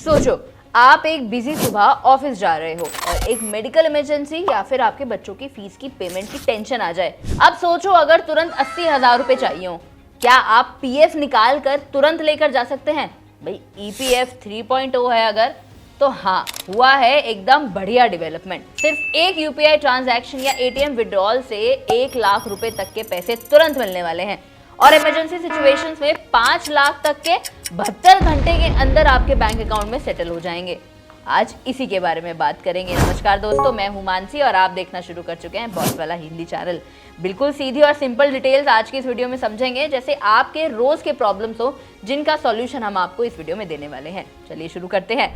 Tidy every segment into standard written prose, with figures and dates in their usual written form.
सोचो, आप एक बिजी सुबह ऑफिस जा रहे हो और एक मेडिकल इमरजेंसी या फिर आपके बच्चों की फीस की पेमेंट की टेंशन आ जाए। अब सोचो, अगर तुरंत 80,000 रुपए चाहिए हो, क्या आप पीएफ निकाल कर तुरंत लेकर जा सकते हैं? भाई ईपीएफ 3.0 है अगर, तो हाँ, हुआ है एकदम बढ़िया डेवलपमेंट। सिर्फ एक यूपीआई ट्रांजैक्शन या एटीएम विड्रॉल से 1 लाख रुपए तक के पैसे तुरंत मिलने वाले हैं और इमरजेंसी सिचुएशंस में 5 लाख तक के 72 घंटे के अंदर आपके बैंक अकाउंट में सेटल हो जाएंगे। आज इसी के बारे में बात करेंगे। नमस्कार दोस्तों, मैं हूं मानसी और आप देखना शुरू कर चुके हैं बॉस वाला हिंदी चैनल। बिल्कुल सीधी और सिंपल डिटेल्स आज की इस वीडियो में समझेंगे, जैसे आपके रोज के प्रॉब्लम्स हो, जिनका सॉल्यूशन हम आपको इस वीडियो में देने वाले हैं। चलिए शुरू करते हैं।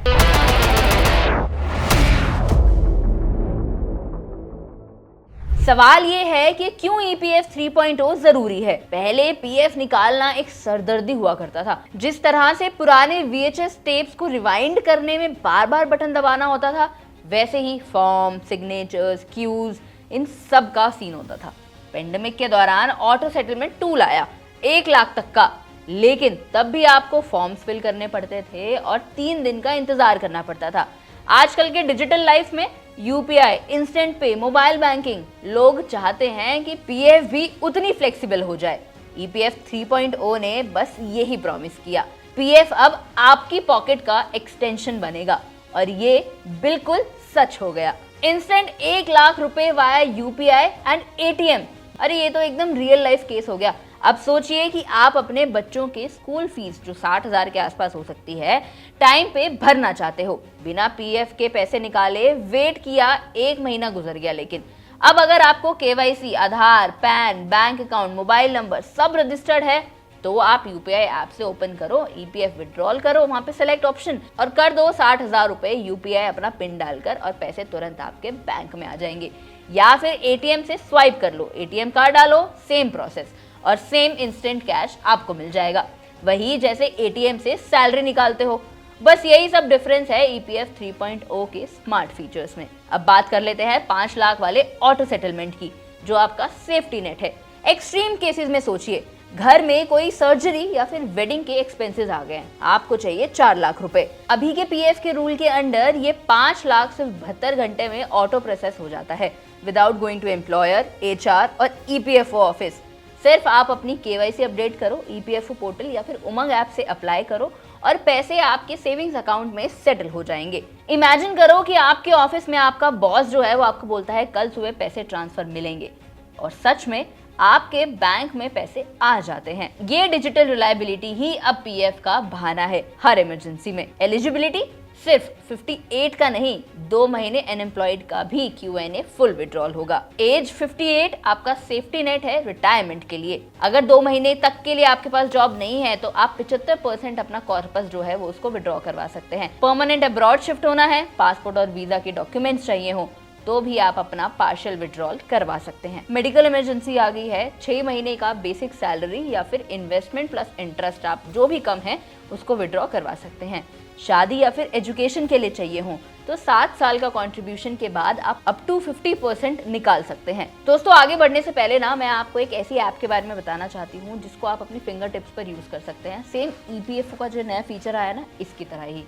सवाल ये है कि क्यों ईपीएफ 3.0 जरूरी है। पहले पीएफ निकालना एक सरदर्दी हुआ करता था। जिस तरह से पुराने वीएचएस टेप्स को रिवाइंड करने में बार बार बटन दबाना होता था, वैसे ही फॉर्म, सिग्नेचर्स, क्यूज, इन सब का सीन होता था। पेंडेमिक के दौरान ऑटो सेटलमेंट टूल आया 1 लाख तक का, लेकिन तब भी आपको फॉर्म्स फिल करने पड़ते थे और 3 दिन का इंतजार करना पड़ता था। आजकल के डिजिटल लाइफ में यूपीआई, इंस्टेंट पे, मोबाइल बैंकिंग, लोग चाहते हैं कि पीएफ भी उतनी फ्लेक्सिबल हो जाए। ईपीएफ 3.0 ने बस यही प्रॉमिस किया। पीएफ अब आपकी पॉकेट का एक्सटेंशन बनेगा और ये बिल्कुल सच हो गया। इंस्टेंट 1 लाख रुपए वाया यूपीआई एंड एटीएम। अरे ये तो एकदम रियल लाइफ केस हो गया। अब सोचिए कि आप अपने बच्चों के स्कूल फीस, जो 60,000 के आसपास हो सकती है, टाइम पे भरना चाहते हो। बिना पीएफ के पैसे निकाले वेट किया, 1 महीना गुजर गया। लेकिन अब अगर आपको KYC, Aadhaar, PAN, bank account, mobile number सब रजिस्टर्ड है, तो आप यूपीआई ऐप से ओपन करो, ईपीएफ विड्रॉल करो, वहां पे सेलेक्ट ऑप्शन और कर दो 60,000 रुपए यूपीआई अपना पिन डालकर और पैसे तुरंत आपके बैंक में आ जाएंगे। या फिर एटीएम से स्वाइप कर लो, एटीएम कार्ड डालो, सेम प्रोसेस और सेम इंस्टेंट कैश आपको मिल जाएगा। वही जैसे एटीएम से सैलरी निकालते हो। बस यही सब डिफरेंस है ईपीएफ 3.0 के स्मार्ट फीचर्स में। अब बात कर लेते हैं 5 लाख वाले ऑटो सेटलमेंट की, जो आपका सेफ्टी नेट है। एक्सट्रीम केसेस में सोचिए, घर में कोई सर्जरी या फिर वेडिंग के एक्सपेंसेस आ गए हैं, आपको चाहिए 4 लाख रुपए। अभी के पीएफ के रूल के अंडर ये 5 लाख सिर्फ 72 घंटे में ऑटो प्रोसेस हो जाता है, without going to employer, HR और ईपीएफओ ऑफिस। सिर्फ आप अपनी केवाईसी अपडेट करो, ईपीएफओ पोर्टल या फिर उमंग ऐप से अप्लाई करो और पैसे आपके सेविंग्स अकाउंट में सेटल हो जाएंगे। इमेजिन करो कि आपके ऑफिस में आपका बॉस जो है वो आपको बोलता है कल सुबह पैसे ट्रांसफर मिलेंगे, और सच में आपके बैंक में पैसे आ जाते हैं। ये डिजिटल रिलायबिलिटी ही अब पीएफ का बहाना है हर इमरजेंसी में। एलिजिबिलिटी सिर्फ 58 का नहीं, 2 महीने अनएम्प्लॉयड का भी क्यूएनए फुल विड्रॉल होगा। एज 58 आपका सेफ्टी नेट है रिटायरमेंट के लिए। अगर 2 महीने तक के लिए आपके पास जॉब नहीं है, तो आप 75% अपना कॉर्पस जो है वो उसको विड्रॉ करवा सकते हैं। परमानेंट अब्रॉड शिफ्ट होना है, पासपोर्ट और वीजा के डॉक्यूमेंट्स चाहिए हो, तो भी आप अपना पार्शियल विड्रॉल करवा सकते हैं। मेडिकल इमरजेंसी आ गई है, 6 महीने का बेसिक सैलरी या फिर इन्वेस्टमेंट प्लस इंटरेस्ट, आप जो भी कम है उसको विड्रॉ करवा सकते हैं। शादी या फिर एजुकेशन के लिए चाहिए हो, तो 7 साल का कंट्रीब्यूशन के बाद आप अप टू 50% निकाल सकते हैं। दोस्तों, आगे बढ़ने से पहले ना मैं आपको एक ऐसी ऐप के बारे में बताना चाहती हूँ जिसको आप अपनी फिंगर टिप्स पर यूज कर सकते हैं। सेम ईपीएफओ का जो नया फीचर आया ना, इसकी तरह ही।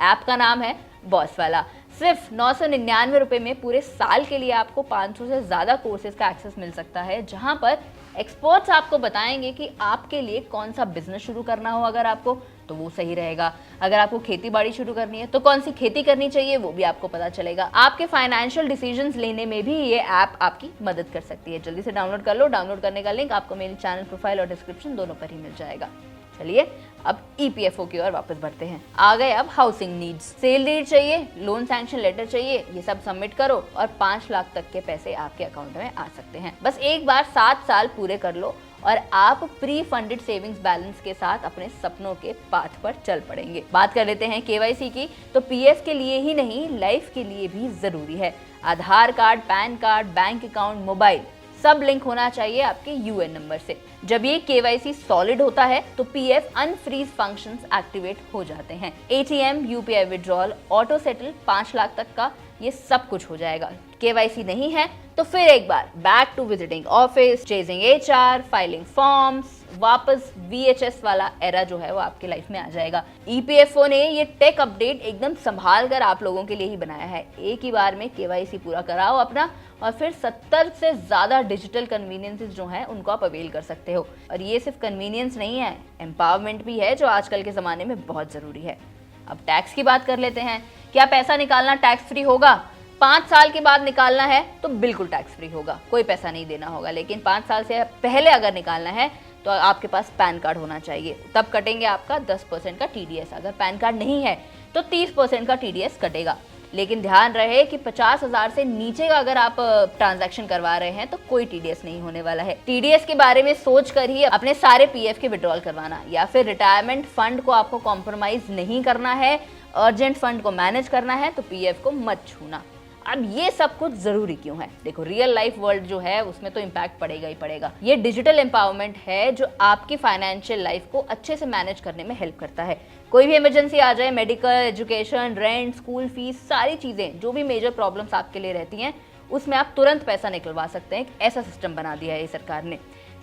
ऐप का नाम है बॉस वाला। सिर्फ 999 रुपए में पूरे साल के लिए आपको 500 से ज्यादा कोर्सेज का एक्सेस मिल सकता है, जहां पर एक्सपर्ट्स आपको बताएंगे कि आपके लिए कौन सा बिजनेस शुरू करना हो, अगर आपको तो वो सही रहेगा। अगर आपको खेती बाड़ी शुरू करनी है तो कौन सी खेती करनी चाहिए, वो भी आपको पता चलेगा। आपके फाइनेंशियल डिसीजंस लेने में भी ये ऐप आपकी मदद कर सकती है। जल्दी से डाउनलोड कर लो। डाउनलोड करने का लिंक आपको मेरे चैनल प्रोफाइल और डिस्क्रिप्शन दोनों पर ही मिल जाएगा। चलिए अब ईपीएफओ की ओर वापस बढ़ते हैं। आ गए अब हाउसिंग नीड्स। सेल डीड चाहिए, लोन सैंक्शन लेटर चाहिए, ये सब सबमिट करो और 5 लाख तक के पैसे आपके अकाउंट में आ सकते हैं। बस एक बार 7 साल पूरे कर लो और आप प्री फंडेड सेविंग्स बैलेंस के साथ अपने सपनों के पाथ पर चल पड़ेंगे। बात कर लेते हैं केवाईसी की, तो पीएफ के लिए ही नहीं, लाइफ के लिए भी जरूरी है। Aadhaar card, PAN card, bank account, mobile सब लिंक होना चाहिए आपके यूएन नंबर से। जब ये केवाईसी सॉलिड होता है तो पीएफ अनफ्रीज फंक्शंस एक्टिवेट हो जाते हैं। ATM, UPI withdrawal, auto settle, 5 lakh तक का ये सब कुछ हो जाएगा। केवाईसी नहीं है तो फिर एक बार back to visiting office, chasing HR, filing forms, वापस VHS वाला एरा जो है वो आपके लाइफ में आ जाएगा। EPFO ने ये टेक अपडेट एकदम संभाल कर आप लोगों के लिए ही बनाया है। एक ही बार में KYC पूरा कराओ अपना और फिर 70 से ज्यादा डिजिटल कन्वीनियंसेस जो हैं उनको आप अवेल कर सकते हो। और ये सिर्फ कन्वीनियंस नहीं है, एम्पावरमेंट भी है जो आजकल के ज़माने में बहुत ज़रूरी है। अब टैक्स की बात कर लेते हैं। क्या पैसा निकालना टैक्स फ्री होगा? 5 साल के बाद निकालना है तो बिल्कुल टैक्स फ्री होगा, कोई पैसा नहीं देना होगा। लेकिन 5 साल से पहले अगर निकालना है तो आपके पास पैन कार्ड होना चाहिए, तब कटेंगे आपका 10% का TDS। अगर पैन कार्ड नहीं है तो 30% का TDS कटेगा। लेकिन ध्यान रहे कि 50,000 से नीचे का अगर आप ट्रांजैक्शन करवा रहे हैं तो कोई TDS नहीं होने वाला है। TDS के बारे में सोच कर ही अपने सारे PF के विड्रॉल करवाना, या फिर रिटायरमेंट फंड को आपको कॉम्प्रोमाइज नहीं करना है, अर्जेंट फंड को मैनेज करना है तो PF को मत छूना। अब ये सब कुछ जरूरी क्यों है? देखो, रियल लाइफ वर्ल्ड जो है उसमें तो इम्पैक्ट पड़ेगा ही पड़ेगा। ये डिजिटल एम्पावरमेंट है जो आपकी फाइनेंशियल लाइफ को अच्छे से मैनेज करने में हेल्प करता है। कोई भी इमरजेंसी आ जाए, medical, education, rent, school fees, सारी चीजें जो भी मेजर प्रॉब्लम्स आपके लिए रहती हैं उसमें आप तुरंत पैसा निकलवा सकते हैं। एक ऐसा सिस्टम बना दिया है ये सरकार ने।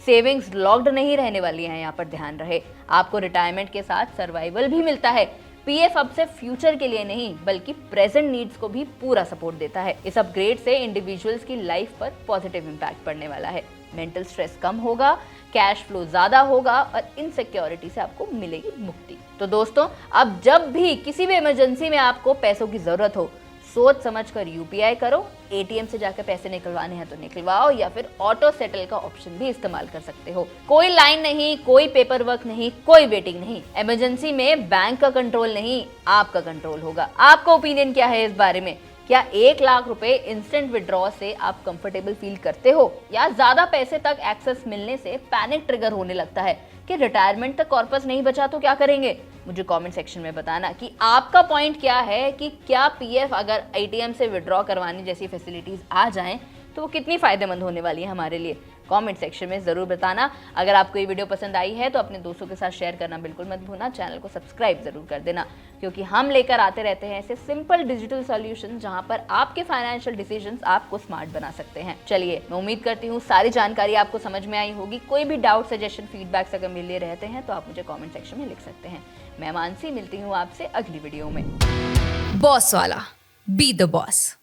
सेविंग्स लॉक्ड नहीं रहने वाली हैं, यहाँ पर ध्यान रहे। आपको रिटायरमेंट के साथ सर्वाइवल भी मिलता है। PF अब से फ्यूचर के लिए नहीं बल्कि प्रेजेंट नीड्स को भी पूरा सपोर्ट देता है। इस अपग्रेड से इंडिविजुअल्स की लाइफ पर पॉजिटिव इम्पैक्ट पड़ने वाला है। मेंटल स्ट्रेस कम होगा, कैश फ्लो ज्यादा होगा और इनसिक्योरिटी से आपको मिलेगी मुक्ति। तो दोस्तों, अब जब भी किसी भी इमरजेंसी में आपको पैसों की जरूरत हो, सोच समझ कर UPI करो। ATM से जाकर पैसे निकलवाने हैं तो निकलवाओ, या फिर ऑटो सेटल का ऑप्शन भी इस्तेमाल कर सकते हो। कोई लाइन नहीं, कोई पेपर वर्क नहीं, कोई वेटिंग नहीं। इमरजेंसी में बैंक का कंट्रोल नहीं, आपका कंट्रोल होगा। आपका ओपिनियन क्या है इस बारे में? क्या 1 लाख रुपए इंस्टेंट विड्रॉ से आप कंफर्टेबल फील करते हो, या ज्यादा पैसे तक एक्सेस मिलने से पैनिक ट्रिगर होने लगता है कि रिटायरमेंट तक कॉर्पस नहीं बचा तो क्या करेंगे? मुझे कमेंट सेक्शन में बताना कि आपका पॉइंट क्या है, कि क्या PF अगर ATM से विड्रॉ करवाने जैसी फैसिलिटीज आ जाएं तो वो कितनी फायदेमंद होने वाली है हमारे लिए। कमेंट सेक्शन में जरूर बताना। अगर आपको ये वीडियो पसंद आई है तो अपने दोस्तों के साथ शेयर करना बिल्कुल मत भूलना। चैनल को सब्सक्राइब जरूर कर देना, क्योंकि हम लेकर आते रहते हैं ऐसे सिंपल डिजिटल सॉल्यूशंस जहां पर आपके फाइनेंशियल डिसीजंस आपको स्मार्ट बना सकते हैं। चलिए, मैं उम्मीद करती हूँ सारी जानकारी आपको समझ में आई होगी। कोई भी डाउट, सजेशन, फीडबैक्स अगर मिले रहते हैं तो आप मुझे कॉमेंट सेक्शन में लिख सकते हैं। मैं मानसी, मिलती हूँ आपसे अगली वीडियो में। बॉस वाला, बी द बॉस।